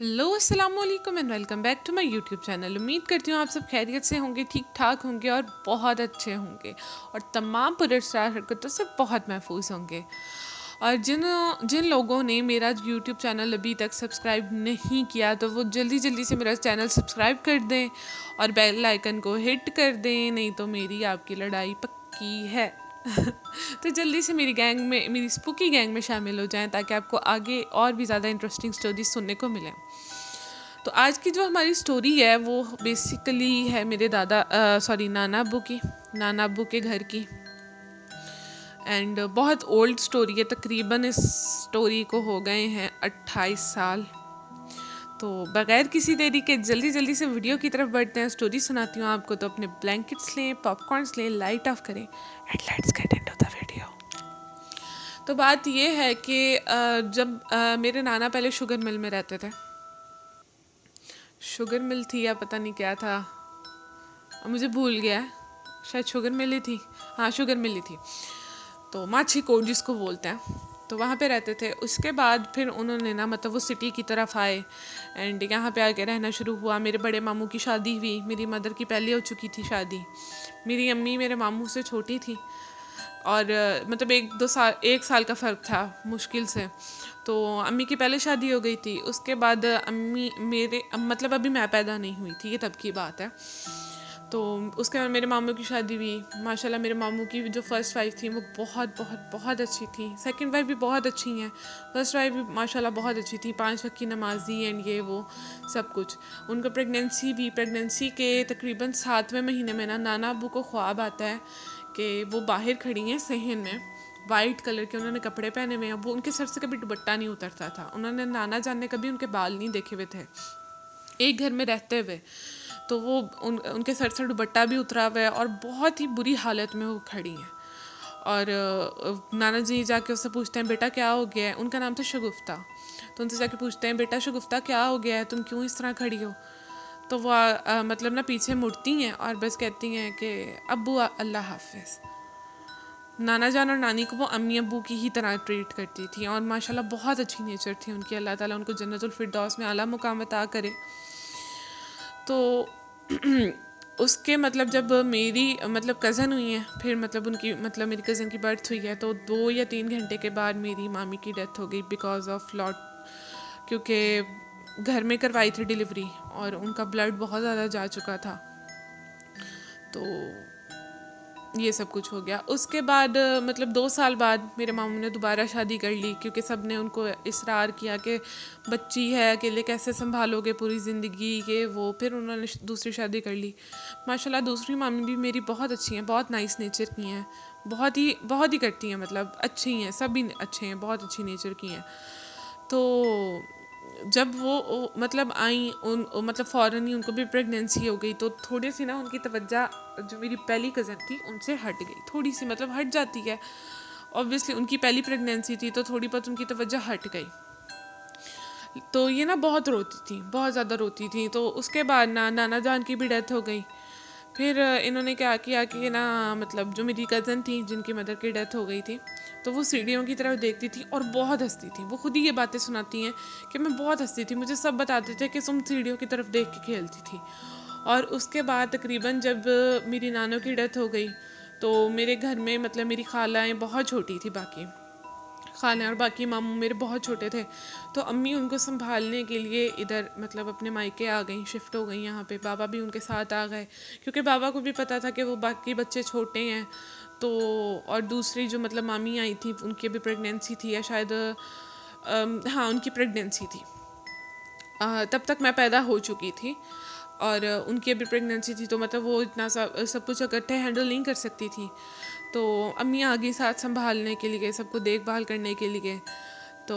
Hello अस्सलाम वालेकुम and welcome back to my YouTube channel. उम्मीद करती हूँ आप सब खैरियत से होंगे, ठीक ठाक होंगे और बहुत अच्छे होंगे और तमाम पुरस्कार हरकतों से बहुत महफूज होंगे। और जिन जिन लोगों ने मेरा यूट्यूब चैनल अभी तक सब्सक्राइब नहीं किया तो वो जल्दी जल्दी से मेरा चैनल सब्सक्राइब कर दें और बेल आइकन को हिट कर दें, नहीं तो मेरी आपकी लड़ाई पक्की है। तो जल्दी से मेरी स्पूकी गैंग में शामिल हो जाएं ताकि आपको आगे और भी ज़्यादा इंटरेस्टिंग स्टोरीज सुनने को मिलें। तो आज की जो हमारी स्टोरी है वो बेसिकली है मेरे नाना अब्बू के घर की। एंड बहुत ओल्ड स्टोरी है, तकरीबन इस स्टोरी को हो गए हैं 28 साल। तो बगैर किसी देरी के जल्दी जल्दी से वीडियो की तरफ बढ़ते हैं, स्टोरी सुनाती हूँ आपको। तो अपने ब्लैंकेट्स लें, पॉपकॉर्न्स लें, लाइट ऑफ करें and let's get into the video. तो बात ये है कि जब मेरे नाना पहले शुगर मिल में रहते थे। शुगर मिल थी या पता नहीं क्या था, मुझे भूल गया, शायद शुगर मिल ही थी। हाँ, शुगर मिल ही थी। तो माछी कोट जिसको बोलते हैं, तो वहाँ पे रहते थे। उसके बाद फिर उन्होंने ना मतलब वो सिटी की तरफ आए एंड यहाँ पे आके रहना शुरू हुआ। मेरे बड़े मामू की शादी हुई, मेरी मदर की पहले हो चुकी थी शादी। मेरी अम्मी मेरे मामू से छोटी थी और मतलब एक साल का फ़र्क था मुश्किल से। तो अम्मी की पहले शादी हो गई थी, उसके बाद अम्मी मेरे मतलब अभी मैं पैदा नहीं हुई थी, ये तब की बात है। तो उसके बाद मेरे मामू की शादी हुई। माशाल्लाह मेरे मामू की जो फ़र्स्ट वाइफ थी वो बहुत बहुत बहुत अच्छी थी। सेकंड वाइफ भी बहुत अच्छी हैं, फर्स्ट वाइफ भी माशाल्लाह बहुत अच्छी थी, 5 वक्त की नमाजी एंड ये वो सब कुछ। उनका प्रेगनेंसी के तकरीबन 7वें महीने में ना नाना अब्बू को ख्वाब आता है कि वो बाहर खड़ी हैं सहन में, वाइट कलर के उन्होंने कपड़े पहने हुए हैं। वो उनके सर से कभी दुपट्टा नहीं उतरता था, उन्होंने नाना जान ने कभी उनके बाल नहीं देखे हुए थे एक घर में रहते हुए। तो वो उनके सर से दुपट्टा भी उतरा हुआ है और बहुत ही बुरी हालत में वो खड़ी हैं। और नाना जी जाके उससे पूछते हैं बेटा क्या हो गया है। उनका नाम था शगुफ्ता। तो उनसे जाके पूछते हैं बेटा शगुफ्ता क्या हो गया है, तुम क्यों इस तरह खड़ी हो। तो वो मतलब ना पीछे मुड़ती हैं और बस कहती हैं कि अब्बू अल्लाह हाफिज़। नाना जान और नानी को वो अम्मी अब्बू की ही तरह ट्रीट करती थी और माशाल्लाह बहुत अच्छी नेचर थी उनकी। अल्लाह ताला उनको जन्नतुल फिरदौस में आला मुकाम अता करे। तो उसके मतलब जब मेरी मतलब कज़न हुई है, फिर मतलब उनकी मतलब मेरी कज़न की बर्थ हुई है, तो 2 या 3 घंटे के बाद मेरी मामी की डेथ हो गई बिकॉज़ ऑफ लॉट, क्योंकि घर में करवाई थी डिलीवरी और उनका ब्लड बहुत ज़्यादा जा चुका था। तो ये सब कुछ हो गया। उसके बाद मतलब 2 साल बाद मेरे मामू ने दोबारा शादी कर ली, क्योंकि सब ने उनको इसरार किया कि बच्ची है, अकेले कैसे संभालोगे पूरी ज़िंदगी, ये वो। फिर उन्होंने दूसरी शादी कर ली। माशाल्लाह दूसरी मामी भी मेरी बहुत अच्छी हैं, बहुत नाइस नेचर की हैं, बहुत ही करती हैं, मतलब अच्छी हैं, सभी अच्छे हैं, बहुत अच्छी नेचर की हैं। तो जब वो मतलब आई मतलब फ़ौरन ही उनको भी प्रेगनेंसी हो गई, तो थोड़ी सी ना उनकी तवज्जो जो मेरी पहली कज़न थी उनसे हट गई, थोड़ी सी मतलब हट जाती है ऑब्वियसली, उनकी पहली प्रेगनेंसी थी तो थोड़ी बहुत उनकी तवज्जो हट गई। तो ये ना बहुत रोती थी, बहुत ज़्यादा रोती थी। तो उसके बाद ना नाना जान की भी डेथ हो गई। फिर इन्होंने क्या किया कि ना मतलब जो मेरी कज़न थी जिनकी मदर की डेथ हो गई थी, तो वो सीढ़ियों की तरफ देखती थी और बहुत हंसती थी। वो खुद ही ये बातें सुनाती हैं कि मैं बहुत हंसती थी, मुझे सब बताते थे कि तुम सीढ़ियों की तरफ देख के खेलती थी। और उसके बाद तकरीबन जब मेरी नानों की डेथ हो गई तो मेरे घर में मतलब मेरी खालाएँ बहुत छोटी थी, बाकी खाला और बाकी मामू मेरे बहुत छोटे थे। तो अम्मी उनको संभालने के लिए इधर मतलब अपने मायके आ गई, शिफ्ट हो गई यहाँ पे। बाबा भी उनके साथ आ गए, क्योंकि बाबा को भी पता था कि वो बाकी बच्चे छोटे हैं। तो और दूसरी जो मतलब मामी आई थी उनकी भी प्रेगनेंसी थी, या शायद हाँ उनकी प्रेगनेंसी थी। तब तक मैं पैदा हो चुकी थी और उनकी अभी प्रेगनेंसी थी, तो मतलब वो इतना सब कुछ इकट्ठे हैंडल नहीं कर सकती थी। तो अम्मी आ गई साथ संभालने के लिए, सबको देखभाल करने के लिए। तो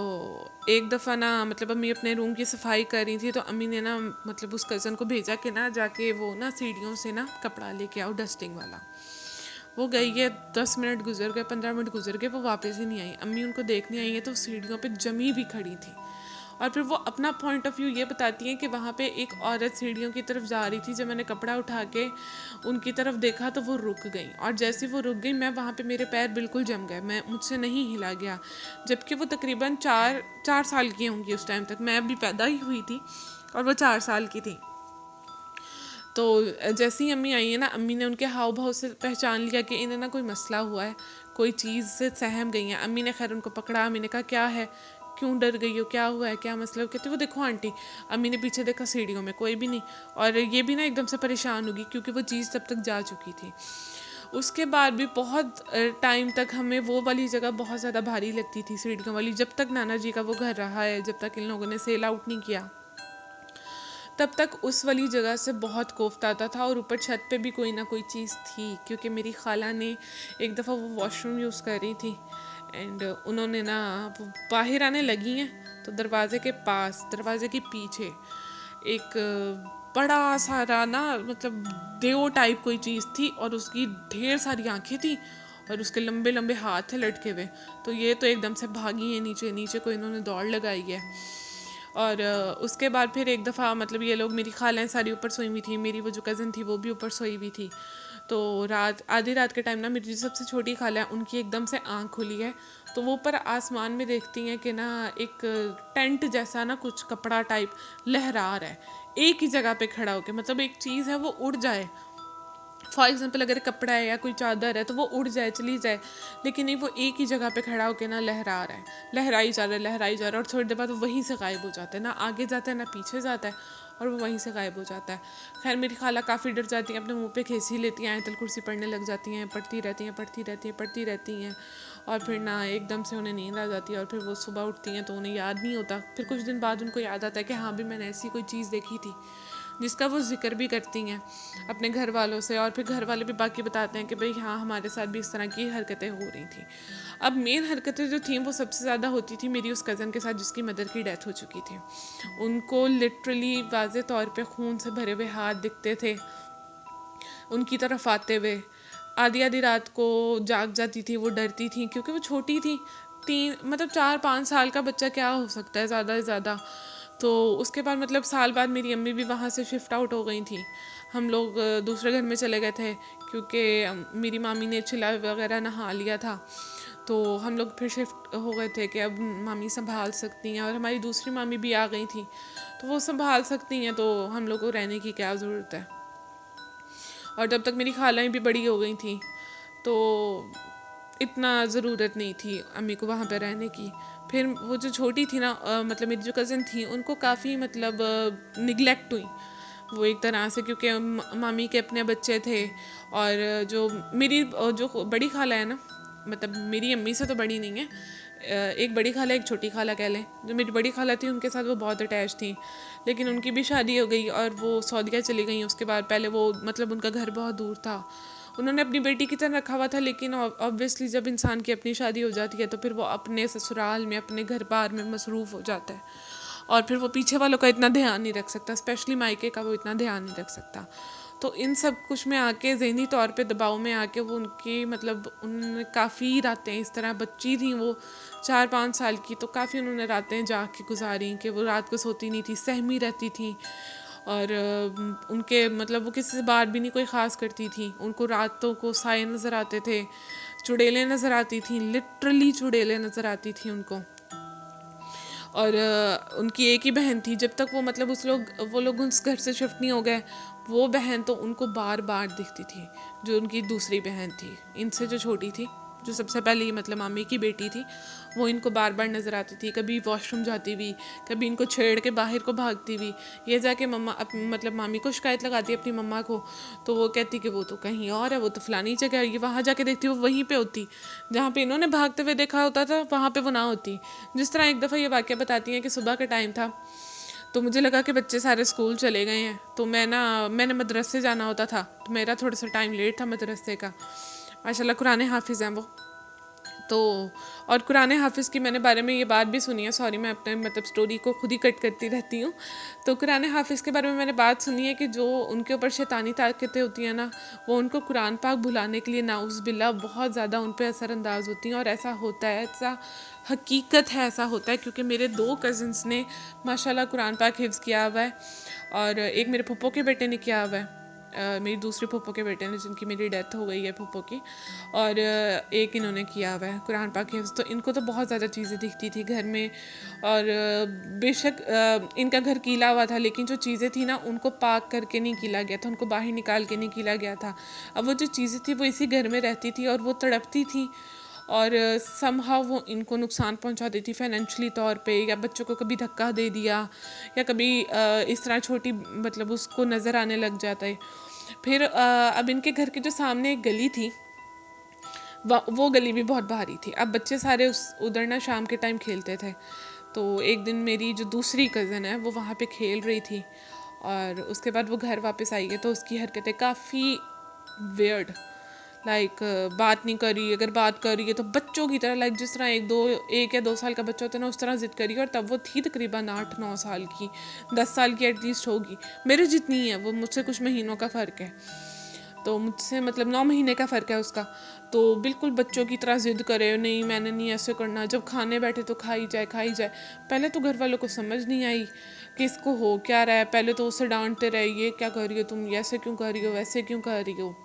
एक दफ़ा ना मतलब अम्मी अपने रूम की सफाई कर रही थी, तो अम्मी ने ना मतलब उस कज़न को भेजा कि ना जाके वो ना सीढ़ियों से ना कपड़ा लेके आओ डस्टिंग वाला। वो गई है, 10 मिनट गुजर गए, 15 मिनट गुजर गए, वो वापस ही नहीं आई। अम्मी उनको देखने आई है तो सीढ़ियों पे जमी भी खड़ी थी और फिर वो अपना पॉइंट ऑफ व्यू ये बताती हैं कि वहाँ पे एक औरत सीढ़ियों की तरफ जा रही थी। जब मैंने कपड़ा उठा के उनकी तरफ देखा तो वो रुक गई, और जैसे वो रुक गई मैं वहाँ पे मेरे पैर बिल्कुल जम गए, मैं मुझसे नहीं हिला गया। जबकि वो तकरीबन चार साल की होंगी उस टाइम तक, मैं अभी पैदा ही हुई थी और वो 4 साल की थी। तो जैसे ही अम्मी आई है ना, अम्मी ने उनके हाव भाव से पहचान लिया कि इन्हें ना कोई मसला हुआ है, कोई चीज़ से सहम गई हैं। अम्मी ने खैर उनको पकड़ा, अम्मी ने कहा क्या है, क्यों डर गई हो, क्या हुआ है, क्या मसला? कहते वो देखो आंटी। अम्मी ने पीछे देखा, सीढ़ियों में कोई भी नहीं, और ये भी ना एकदम से परेशान होगी क्योंकि वो चीज़ तब तक जा चुकी थी। उसके बाद भी बहुत टाइम तक हमें वो वाली जगह बहुत ज़्यादा भारी लगती थी, सीढ़ियों वाली, जब तक नाना जी का वो घर रहा है, जब तक इन लोगों ने सेल आउट नहीं किया, तब तक उस वाली जगह से बहुत कोफ्त आता था। और ऊपर छत पे भी कोई ना कोई चीज़ थी, क्योंकि मेरी खाला ने एक दफ़ा वो वॉशरूम यूज़ कर रही थी, एंड उन्होंने ना वो बाहर आने लगी हैं तो दरवाज़े के पास, दरवाज़े के पीछे एक बड़ा सारा ना मतलब देव टाइप कोई चीज़ थी, और उसकी ढेर सारी आंखें थी और उसके लंबे लंबे हाथ थे लटके हुए। तो ये तो एकदम से भागी है नीचे, नीचे को इन्होंने दौड़ लगाई है। और उसके बाद फिर एक दफ़ा मतलब ये लोग, मेरी खालाएँ सारी ऊपर सोई हुई थी, मेरी वो जो कज़न थी वो भी ऊपर सोई हुई थी। तो आधी रात के टाइम ना मेरी जो सबसे छोटी खाला है उनकी एकदम से आँख खुली है, तो वो ऊपर आसमान में देखती हैं कि ना एक टेंट जैसा ना कुछ कपड़ा टाइप लहरा रहा है एक ही जगह पे खड़ा होकर, मतलब एक चीज़ है वो उड़ जाए, फॉर एग्जाम्पल अगर कपड़ा है या कोई चादर है तो वो उड़ जाए, चली जाए, लेकिन नहीं, वो एक ही जगह पे खड़ा होकर ना लहरा रहा है, लहराई जा रहा है, लहराई जा रहा है, और थोड़ी देर बाद वो वहीं से गायब हो जाता है, ना आगे जाता है ना पीछे जाता है, और वो वहीं से गायब हो जाता है। खैर मेरी खाला काफ़ी डर जाती हैं, अपने मुंह पे खींची लेती हैं, आयतल कुर्सी पढ़ने लग जाती हैं, पढ़ती रहती हैं, पढ़ती रहती हैं, पढ़ती रहती हैं, और फिर ना एकदम से उन्हें नींद आ जाती है, और फिर वो सुबह उठती हैं तो उन्हें याद नहीं होता। फिर कुछ दिन बाद उनको याद आता है कि हाँ भी मैंने ऐसी कोई चीज़ देखी थी, जिसका वो जिक्र भी करती हैं अपने घर वालों से, और फिर घर वाले भी बाकी बताते हैं कि भाई हाँ हमारे साथ भी इस तरह की हरकतें हो रही थी। अब मेन हरकतें जो थी वो सबसे ज़्यादा होती थी मेरी उस कज़न के साथ जिसकी मदर की डेथ हो चुकी थी। उनको लिटरली वाज़े तौर पे खून से भरे हुए हाथ दिखते थे उनकी तरफ आते हुए। आधी आधी रात को जाग जाती थी, वो डरती थी क्योंकि वो छोटी थी, 4-5 साल का बच्चा क्या हो सकता है ज़्यादा से ज़्यादा। तो उसके बाद मतलब साल बाद मेरी अम्मी भी वहाँ से शिफ्ट आउट हो गई थी, हम लोग दूसरे घर में चले गए थे क्योंकि मेरी मामी ने चिल्ला वगैरह नहा लिया था। तो हम लोग फिर शिफ्ट हो गए थे कि अब मामी संभाल सकती हैं, और हमारी दूसरी मामी भी आ गई थी तो वो संभाल सकती हैं, तो हम लोग को रहने की क्या ज़रूरत है। और जब तक मेरी खालाएँ भी बड़ी हो गई थी तो इतना ज़रूरत नहीं थी अम्मी को वहाँ पर रहने की। फिर वो जो छोटी थी ना मतलब मेरी जो कज़न थी उनको काफ़ी मतलब निगलेक्ट हुई वो एक तरह से, क्योंकि मामी के अपने बच्चे थे, और जो मेरी जो बड़ी खाला है ना, मतलब मेरी अम्मी से तो बड़ी नहीं है, एक बड़ी खाला एक छोटी खाला कह लें, जो मेरी बड़ी खाला थी उनके साथ वो बहुत अटैच थी, लेकिन उनकी भी शादी हो गई और वो सऊदीया चली गई। उसके बाद पहले वो मतलब उनका घर बहुत दूर था, उन्होंने अपनी बेटी की तरह रखा हुआ था, लेकिन ऑब्वियसली जब इंसान की अपनी शादी हो जाती है तो फिर वो अपने ससुराल में अपने घर बार में मसरूफ़ हो जाता है, और फिर वो पीछे वालों का इतना ध्यान नहीं रख सकता, स्पेशली मायके का वो इतना ध्यान नहीं रख सकता। तो इन सब कुछ में आके ज़हनी तौर पे दबाव में आके वो उनकी मतलब उन्होंने काफ़ी रातें, इस तरह बच्ची थी वो 4-5 साल की, तो काफ़ी उन्होंने रातें जाग के गुजारी कि वो रात को सोती नहीं थी, सहमी रहती थी, और उनके मतलब वो किसी से बात भी नहीं कोई ख़ास करती थी। उनको रातों को साए नज़र आते थे, चुड़ैलें नज़र आती थी, लिटरली चुड़ैलें नज़र आती थी उनको। और उनकी एक ही बहन थी, जब तक वो मतलब वो लोग उस घर से शिफ्ट नहीं हो गए, वो बहन तो उनको बार बार दिखती थी, जो उनकी दूसरी बहन थी इनसे जो छोटी थी, जो सबसे पहले मतलब मामी की बेटी थी, वो इनको बार बार नज़र आती थी, कभी वॉशरूम जाती हुई, कभी इनको छेड़ के बाहर को भागती हुई। ये जाके मम्मा मतलब मामी को शिकायत लगाती अपनी मम्मा को, तो वो कहती कि वो तो कहीं और है, वो तो फलानी जगह है, ये वहाँ जाके देखती वो वहीं पे होती, जहाँ पे इन्होंने भागते हुए देखा होता था वहाँ पे वो ना होती। जिस तरह एक दफ़ा ये वाक़या बताती हैं कि सुबह का टाइम था, तो मुझे लगा कि बच्चे सारे स्कूल चले गए हैं, तो मैंने मदरसे जाना होता था, तो मेरा थोड़ा सा टाइम लेट था मदरसे का, माशाल्लाह कुरान हाफिज़ हैं वो। तो तो और कुरान हाफिज़ की मैंने बारे में ये बात भी सुनी है, सॉरी मैं अपने मतलब स्टोरी को खुद ही कट करती रहती हूँ। तो कुरान हाफिज़ के बारे में मैंने बात सुनी है कि जो उनके ऊपर शैतानी ताकतें होती हैं ना, वो उनको कुरान पाक भुलाने के लिए नाउज़ बिल्ला बहुत ज़्यादा उन पर असरअंदाज होती हैं। और ऐसा होता है, ऐसा हकीकत है, ऐसा होता है, क्योंकि मेरे 2 कज़िन्स ने माशाल्लाह कुरान पाक हिफ्ज़ किया हुआ है और एक मेरे फूफो के बेटे ने किया हुआ है, मेरी दूसरी फूफो के बेटे ने, जिनकी मेरी डेथ हो गई है फूफो की, और एक इन्होंने किया हुआ है कुरान पाक हिफ्ज़। तो इनको तो बहुत ज़्यादा चीज़ें दिखती थी घर में, और बेशक इनका घर कीला हुआ था, लेकिन जो चीज़ें थी ना उनको पाक करके नहीं कीला गया था, उनको बाहर निकाल के नहीं कीला गया था। अब वो जो चीज़ें थी वो इसी घर में रहती थी और वो तड़पती थी और समहाउ वो इनको नुकसान पहुंचा देती फाइनेंशियली तौर पे, या बच्चों को कभी धक्का दे दिया या कभी इस तरह छोटी मतलब उसको नज़र आने लग जाता है। फिर अब इनके घर के जो सामने एक गली थी, वो गली भी बहुत भारी थी। अब बच्चे सारे उधर ना शाम के टाइम खेलते थे। तो एक दिन मेरी जो दूसरी कज़न है वो वहाँ पे खेल रही थी और उसके बाद वो घर वापस आई है, तो उसकी हरकतें काफ़ी वियर्ड, लाइक बात नहीं कर रही, अगर बात कर रही है तो बच्चों की तरह, लाइक जिस तरह 1 या 2 साल का बच्चा होता है ना उस तरह जिद करी। और तब वो थी तकरीबन 8-9 साल की, 10 साल की एटलीस्ट होगी, मेरे जितनी है वो, मुझसे कुछ महीनों का फ़र्क है, तो मुझसे मतलब 9 महीने का फ़र्क है उसका। तो बिल्कुल बच्चों की तरह ज़िद करे, नहीं मैंने नहीं ऐसे करना, जब खाने बैठे तो खाई जाए खाई जाए। पहले तो घर वालों को समझ नहीं आई कि इसको हो क्या रहा है, पहले तो उसे डांटते रहे, ये क्या कर रही हो तुम, ऐसे क्यों कर रही हो, वैसे क्यों कर रही हो।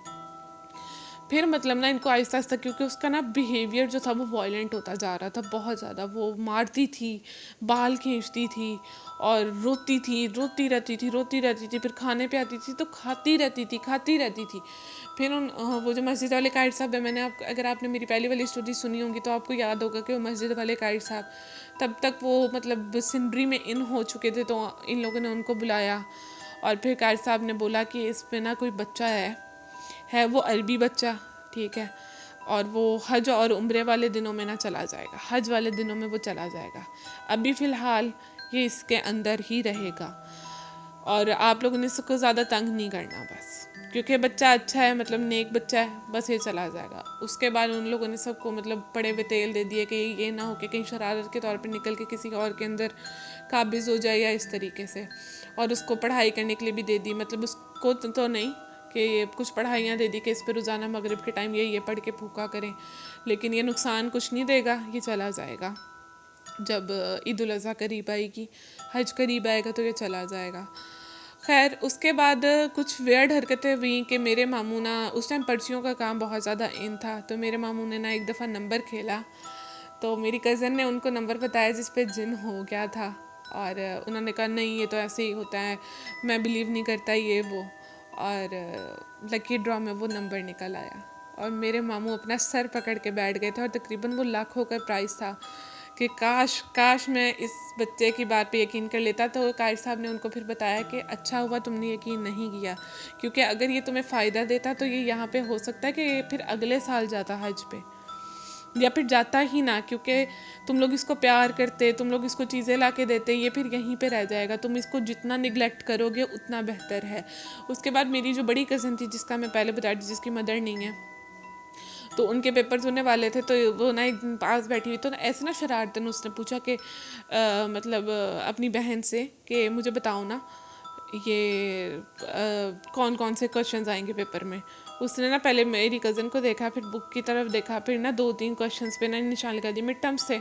फिर मतलब ना इनको आहिस्ता आहिस्ता, क्योंकि उसका ना बिहेवियर जो था वो वायलेंट होता जा रहा था बहुत ज़्यादा, वो मारती थी, बाल खींचती थी और रोती थी, रोती रहती थी, फिर खाने पे आती थी तो खाती रहती थी। फिर वो जो मस्जिद वाले कायद साहब है, अगर आपने मेरी पहली वाली स्टोरी सुनी होगी तो आपको याद होगा कि वो मस्जिद वाले कायद साहब तब तक वो मतलब सिंदरी में इन हो चुके थे, तो इन लोगों ने उनको बुलाया और फिर कायद साहब ने बोला कि इस पे ना कोई बच्चा है वो अरबी बच्चा, ठीक है, और वो हज और उम्रे वाले दिनों में ना चला जाएगा, हज वाले दिनों में वो चला जाएगा, अभी फ़िलहाल ये इसके अंदर ही रहेगा और आप लोगों ने इसको ज़्यादा तंग नहीं करना बस, क्योंकि बच्चा अच्छा है, मतलब नेक बच्चा है, बस ये चला जाएगा। उसके बाद उन लोगों ने सबको मतलब पड़े हुए तेल दे दिए कि ये ना हो कि कहीं शरारत के तौर पे निकल के किसी और के अंदर काबिज़ हो जाए या इस तरीके से। और उसको पढ़ाई करने के लिए भी दे दी, मतलब उसको तो नहीं कि कुछ पढ़ाइयाँ दे दी कि इस पर रोज़ाना मगरिब के टाइम ये पढ़ के फूका करें, लेकिन ये नुकसान कुछ नहीं देगा, ये चला जाएगा। जब ईद उल अज़हा करीब आएगी, हज करीब आएगा तो ये चला जाएगा। खैर उसके बाद कुछ वेयर्ड हरकतें हुई कि मेरे मामू ना, उस टाइम पर्चियों का काम बहुत ज़्यादा इन था, तो मेरे मामू ने ना एक दफ़ा नंबर खेला, तो मेरी कज़न ने उनको नंबर बताया जिस पे जिन हो गया था, और उन्होंने कहा नहीं ये तो ऐसे ही होता है, मैं बिलीव नहीं करता ये वो, और लकी ड्रॉ में वो नंबर निकल आया और मेरे मामू अपना सर पकड़ के बैठ गए थे, और तकरीबन वो लाखों का प्राइस था कि काश मैं इस बच्चे की बात पे यकीन कर लेता। तो कायद साहब ने उनको फिर बताया कि अच्छा हुआ तुमने यकीन नहीं किया, क्योंकि अगर ये तुम्हें फ़ायदा देता तो ये यहाँ पे हो सकता है कि फिर अगले साल जाता हज पे, या फिर जाता ही ना, क्योंकि तुम लोग इसको प्यार करते, तुम लोग इसको चीज़ें ला के देते, ये फिर यहीं पे रह जाएगा, तुम इसको जितना निगलेक्ट करोगे उतना बेहतर है। उसके बाद मेरी जो बड़ी कज़न थी, जिसका मैं पहले बता दी, जिसकी मदर नहीं है, तो उनके पेपर्स होने वाले थे, तो वो ना एक दिन पास बैठी हुई, तो ऐसे ना शरारतन उसने पूछा कि मतलब अपनी बहन से कि मुझे बताओ ना ये कौन कौन से क्वेश्चंस आएंगे पेपर में। उसने ना पहले मेरी कज़न को देखा, फिर बुक की तरफ देखा, फिर ना 2-3 क्वेश्चंस पे ना निशान लगा दिए, मिड टर्म्स थे,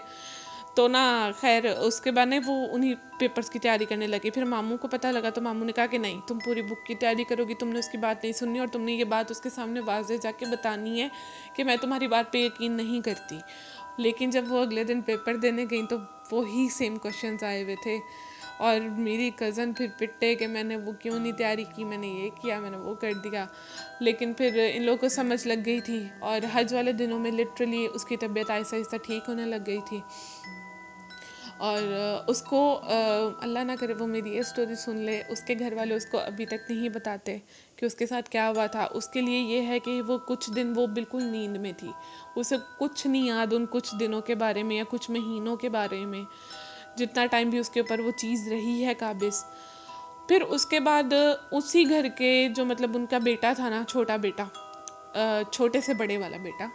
तो ना खैर उसके बाद ना वो उन्हीं पेपर्स की तैयारी करने लगी। फिर मामू को पता लगा, तो मामू ने कहा कि नहीं तुम पूरी बुक की तैयारी करोगी, तुमने उसकी बात नहीं सुननी और तुमने ये बात उसके सामने वाज़ेह जाके बतानी है कि मैं तुम्हारी बात पे यकीन नहीं करती। लेकिन जब वो अगले दिन पेपर देने गई तो वही सेम क्वेश्चंस आए हुए थे, और मेरी कज़न फिर पिट्टे कि मैंने वो क्यों नहीं तैयारी की, मैंने ये किया, मैंने वो कर दिया। लेकिन फिर इन लोगों को समझ लग गई थी, और हज वाले दिनों में लिटरली उसकी तबीयत आहिस्ता आहिस्ता ठीक होने लग गई थी, और उसको अल्लाह ना करे वो मेरी ये स्टोरी सुन ले, उसके घर वाले उसको अभी तक नहीं बताते कि उसके साथ क्या हुआ था। उसके लिए ये है कि वो कुछ दिन वो बिल्कुल नींद में थी, उसे कुछ नहीं याद उन कुछ दिनों के बारे में या कुछ महीनों के बारे में, जितना टाइम भी उसके ऊपर वो चीज़ रही है काबिज़। फिर उसके बाद उसी घर के जो मतलब उनका बेटा था ना, छोटा बेटा, छोटे से बड़े वाला बेटा,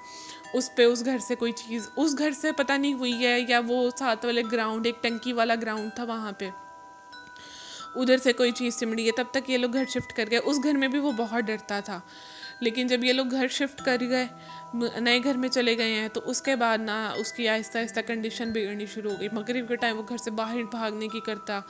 उस पे उस घर से कोई चीज़ उस घर से पता नहीं हुई है, या वो साथ वाले ग्राउंड, एक टंकी वाला ग्राउंड था वहाँ पे, उधर से कोई चीज़ सिमड़ी है। तब तक ये लोग घर शिफ्ट कर गए। उस घर में भी वो बहुत डरता था, लेकिन जब ये लोग घर शिफ्ट कर गए, नए घर में चले गए हैं, तो उसके बाद ना उसकी आहिस्ता आहिस्ता कंडीशन बिगड़नी शुरू हो गई। मगरिब के टाइम वो घर से बाहर भागने की करता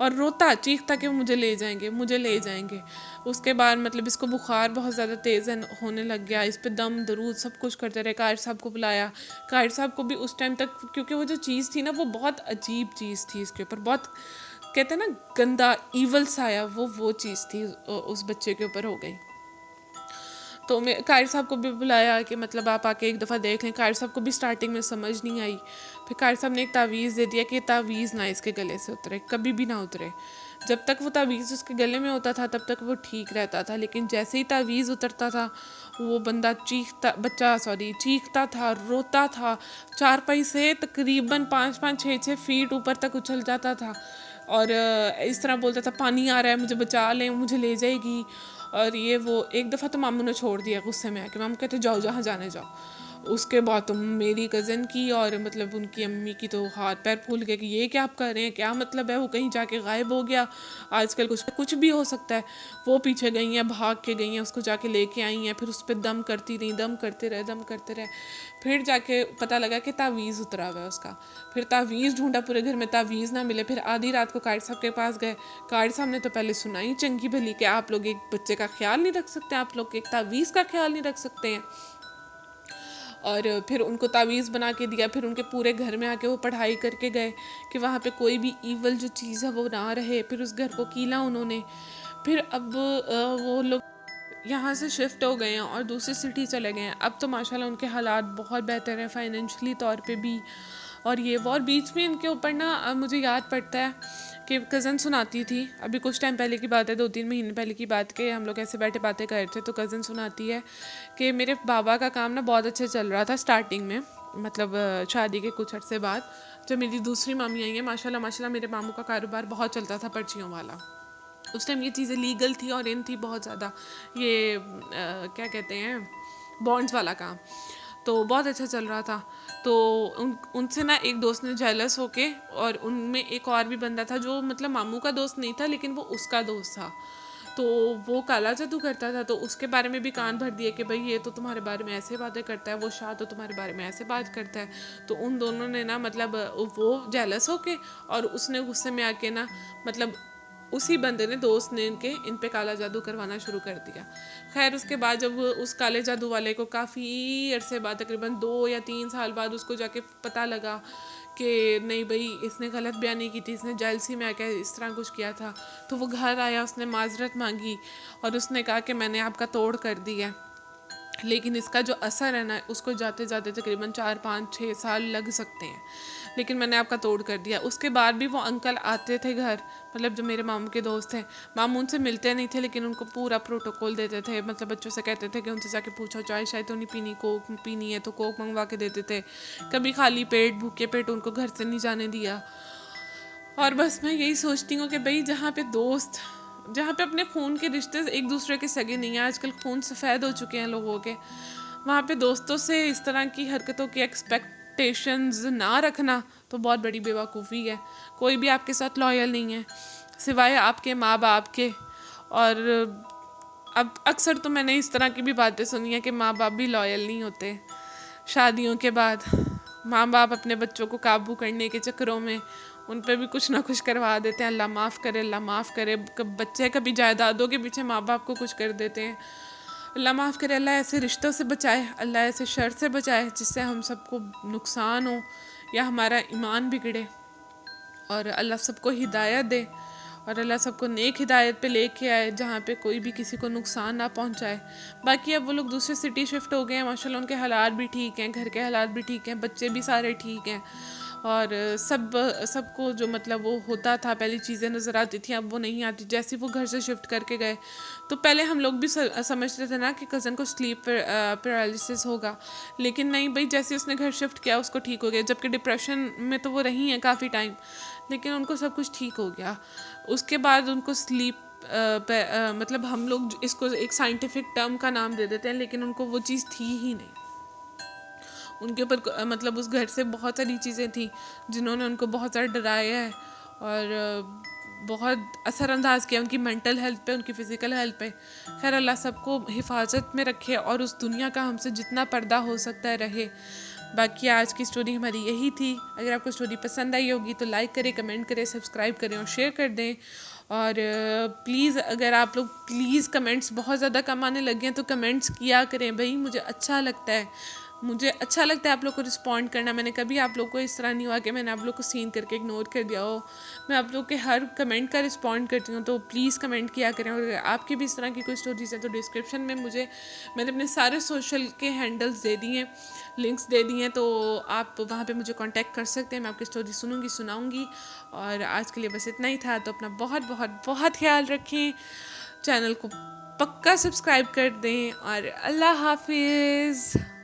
और रोता चीखता कि वो मुझे ले जाएंगे, मुझे ले जाएंगे। उसके बाद मतलब इसको बुखार बहुत ज़्यादा तेज़ होने लग गया, इस पर दम दरूद सब कुछ करते रहे। कारी साहब को बुलाया, कारी साहब को भी उस टाइम तक, क्योंकि वो जो चीज़ थी ना वो बहुत अजीब चीज़ थी, इसके ऊपर बहुत कहते हैं ना गंदा ईवल साया, वो चीज़ थी उस बच्चे के ऊपर हो गई। तो मैं कारी साहब को भी बुलाया कि मतलब आप आके एक दफ़ा देख लें। कारी साहब को भी स्टार्टिंग में समझ नहीं आई। फिर कारी साहब ने एक तावीज़ दे दिया कि तावीज़ ना इसके गले से उतरे, कभी भी ना उतरे। जब तक वो तावीज़ उसके गले में होता था तब तक वो ठीक रहता था, लेकिन जैसे ही तावीज़ उतरता था वो बंदा चीखता था, रोता था, चारपाई से तकरीबन 5-5, 6-6 फीट ऊपर तक उछल जाता था और इस तरह बोलता था पानी आ रहा है, मुझे बचा लें, मुझे ले जाएगी। और ये वो एक दफ़ा तो मामू ने छोड़ दिया गुस्से में आके। मामू कहते जाओ जहाँ जाने जाओ। उसके बाद तो मेरी कज़न की और मतलब उनकी अम्मी की तो हाथ पैर फूल गए कि ये क्या आप कर रहे हैं, क्या मतलब है, वो कहीं जाके गायब हो गया, आजकल कुछ भी हो सकता है। वो पीछे गई हैं, भाग के गई हैं, उसको जाके लेके आई हैं, फिर उस पर दम करती रही, दम करते रहे। फिर जाके पता लगा कि तावीज़ उतरा हुआ है उसका। फिर तावीज़ ढूंढा पूरे घर में, तावीज़ ना मिले। फिर आधी रात को कारी साहब के पास गए। कारी साहब ने तो पहले सुनाई चंगी भली कि आप लोग एक बच्चे का ख्याल नहीं रख सकते, आप लोग एक तावीज़ का ख्याल नहीं रख सकते हैं। और फिर उनको तावीज़ बना के दिया। फिर उनके पूरे घर में आके वो पढ़ाई करके गए कि वहाँ पे कोई भी ईवल जो चीज़ है वो ना रहे। फिर उस घर को कीला उन्होंने। फिर अब वो लोग यहाँ से शिफ्ट हो गए हैं और दूसरी सिटी चले गए हैं। अब तो माशाल्लाह उनके हालात बहुत बेहतर हैं, फाइनेंशियली तौर पे भी। और ये वो, और बीच में इनके ऊपर ना मुझे याद पड़ता है कि कज़न सुनाती थी, अभी कुछ टाइम पहले की बात है, 2-3 महीने पहले की बात के हम लोग ऐसे बैठे बातें कर रहे थे, तो कज़न सुनाती है कि मेरे बाबा का काम ना बहुत अच्छा चल रहा था स्टार्टिंग में, मतलब शादी के कुछ अर्से बाद। जब मेरी दूसरी मामी आई है, माशाल्लाह मेरे मामू का कारोबार बहुत चलता था पर्चियों वाला। उस टाइम ये चीज़ें लीगल थी और इन थी बहुत ज़्यादा, ये क्या कहते हैं, बॉन्ड्स वाला काम, तो बहुत अच्छा चल रहा था। तो उनसे ना एक दोस्त ने जेलस होके, और उनमें एक और भी बंदा था जो मतलब मामू का दोस्त नहीं था लेकिन वो उसका दोस्त था, तो वो काला जादू करता था। तो उसके बारे में भी कान भर दिए कि भाई ये तो तुम्हारे बारे में ऐसे बातें करता है, वो शाह तो तुम्हारे बारे में ऐसे बात करता है। तो उन दोनों ने ना मतलब वो जेलस होके और उसने गुस्से में आके ना मतलब उसी बंदे ने, दोस्त ने इनके इन पे काला जादू करवाना शुरू कर दिया। खैर उसके बाद जब उस काले जादू वाले को काफ़ी अरसे बाद, तकरीबन 2 या 3 साल बाद उसको जाके पता लगा कि नहीं भाई इसने गलत बयानी की थी, इसने जेलसी में आकर इस तरह कुछ किया था। तो वो घर आया, उसने माजरत मांगी और उसने कहा कि मैंने आपका तोड़ कर दिया, लेकिन इसका जो असर है ना उसको जाते जाते तकरीबन 4-5-6 साल लग सकते हैं, लेकिन मैंने आपका तोड़ कर दिया। उसके बाद भी वो अंकल आते थे घर, मतलब जो मेरे मामू के दोस्त थे, मामू उनसे मिलते नहीं थे लेकिन उनको पूरा प्रोटोकॉल देते थे। मतलब बच्चों से कहते थे कि उनसे जाके पूछो चाय शायद तो नहीं पीनी, कोक पीनी है तो कोक मंगवा के देते थे। कभी खाली पेट भूखे पेट उनको घर से नहीं जाने दिया। और बस मैं यही सोचती हूँ कि भाई जहाँ पे दोस्त, जहाँ पे अपने खून के रिश्ते एक दूसरे के सगे नहीं हैं, आजकल खून सफ़ेद हो चुके हैं लोगों के, वहाँ पे दोस्तों से इस तरह की हरकतों की एक्सपेक्टेशंस ना रखना तो बहुत बड़ी बेवकूफ़ी है। कोई भी आपके साथ लॉयल नहीं है सिवाय आपके माँ बाप के। और अब अक्सर तो मैंने इस तरह की भी बातें सुनी है कि माँ बाप भी लॉयल नहीं होते। शादियों के बाद माँ बाप अपने बच्चों को काबू करने के चक्करों में उन पर भी कुछ ना कुछ करवा देते हैं। अल्लाह माफ़ करे, अल्लाह माफ़ करे। बच्चे कभी जायदादों के पीछे माँ बाप को कुछ कर देते हैं। अल्लाह माफ़ करे, अल्लाह ऐसे रिश्तों से बचाए, अल्लाह ऐसे शर से बचाए जिससे हम सबको नुकसान हो या हमारा ईमान बिगड़े। और अल्लाह सबको हिदायत दे और अल्लाह सबको नेक हिदायत पे लेके आए जहाँ पे कोई भी किसी को नुकसान ना पहुँचाए। बाकी अब वो लोग दूसरी सिटी शिफ्ट हो गए हैं, माशाल्लाह उनके हालात भी ठीक हैं, घर के हालात भी ठीक हैं, बच्चे भी सारे ठीक हैं। और सबको जो मतलब वो होता था पहले चीज़ें नज़र आती थी, अब वो नहीं आती। जैसे वो घर से शिफ्ट करके गए तो पहले हम लोग भी समझते थे ना कि कज़न को स्लीप पैरालिसिस होगा, लेकिन नहीं भाई, जैसे उसने घर शिफ्ट किया उसको ठीक हो गया। जबकि डिप्रेशन में तो वो रही हैं काफ़ी टाइम, लेकिन उनको सब कुछ ठीक हो गया। उसके बाद उनको स्लीप मतलब हम लोग इसको एक साइंटिफिक टर्म का नाम दे देते हैं, लेकिन उनको वो चीज़ थी ही नहीं। उनके ऊपर मतलब उस घर से बहुत सारी चीज़ें थी जिन्होंने उनको बहुत ज़्यादा डराया है और बहुत असरअंदाज किया उनकी मेंटल हेल्थ पे, उनकी फ़िज़िकल हेल्थ पे। खैर अल्लाह सबको हिफाजत में रखे और उस दुनिया का हमसे जितना पर्दा हो सकता है रहे। बाकी आज की स्टोरी हमारी यही थी। अगर आपको स्टोरी पसंद आई होगी तो लाइक करें, कमेंट करें, सब्सक्राइब करें और शेयर कर दें। और प्लीज़ अगर आप लोग प्लीज़ कमेंट्स बहुत ज़्यादा कम आने लगे हैं तो कमेंट्स किया करें भाई, मुझे अच्छा लगता है, मुझे अच्छा लगता है आप लोग को रिस्पॉन्ड करना। मैंने कभी आप लोग को इस तरह नहीं हुआ कि मैंने आप लोग को सीन करके इग्नोर कर दिया हो। मैं आप लोग के हर कमेंट का रिस्पॉन्ड करती हूँ, तो प्लीज़ कमेंट किया करें। और अगर आपकी भी इस तरह की कोई स्टोरीज़ हैं तो डिस्क्रिप्शन में मैंने अपने सारे सोशल के हैंडल्स दे दिए हैं, लिंक्स दे दिए हैं, तो आप वहाँ पे मुझे कांटेक्ट कर सकते हैं। मैं आपकी स्टोरी सुनूंगी, सुनाऊंगी। और आज के लिए बस इतना ही था। तो अपना बहुत बहुत बहुत ख्याल रखें, चैनल को पक्का सब्सक्राइब कर दें और अल्लाह हाफिज़।